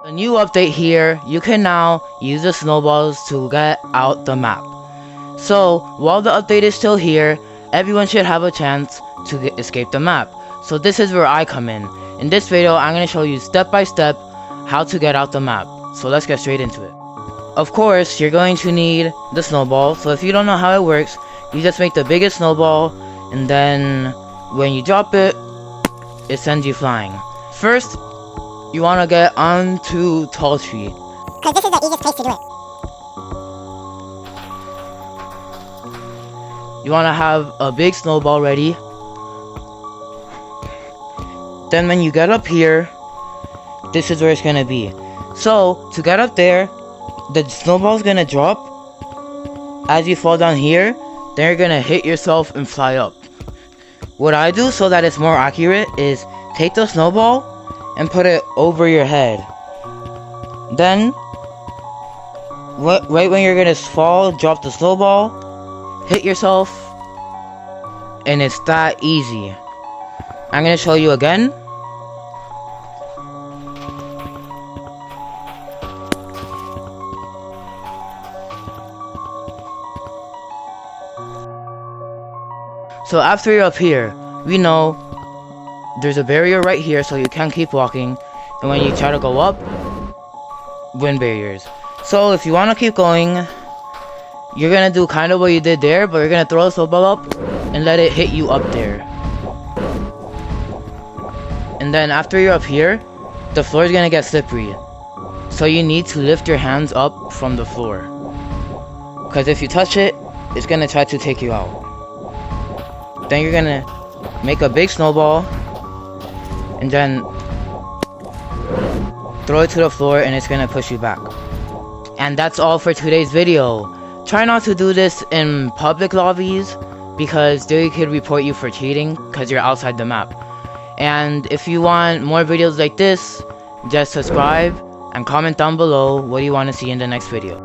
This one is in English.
A new update here, you can now use the snowballs to get out the map. So, while the update is still here, everyone should have a chance to escape the map. So this is where I come in. In this video, I'm going to show you step by step how to get out the map. So let's get straight into it. Of course, you're going to need the snowball. So if you don't know how it works, you just make the biggest snowball, and then when you drop it, it sends you flying. First, you want to get onto tall tree, because this is the easiest place to do it. You want to have a big snowball ready. Then when you get up here, this is where it's gonna be. So to get up there, the snowball's gonna drop. As you fall down here, then you're gonna hit yourself and fly up. What I do so that it's more accurate is take the snowball and put it over your head. Then, right when you're gonna fall, drop the snowball, hit yourself, and it's that easy. I'm gonna show you again. So after you're up here, we know there's a barrier right here, so you can't keep walking. And when you try to go up, wind barriers. So if you want to keep going, you're gonna do kind of what you did there, but you're gonna throw a snowball up and let it hit you up there. And then after you're up here, the floor is gonna get slippery. So you need to lift your hands up from the floor, because if you touch it, it's gonna try to take you out. Then you're gonna make a big snowball and then throw it to the floor, and it's gonna push you back. And that's all for today's video. Try not to do this in public lobbies, because they could report you for cheating because you're outside the map. And if you want more videos like this, just subscribe and comment down below what you want to see in the next video.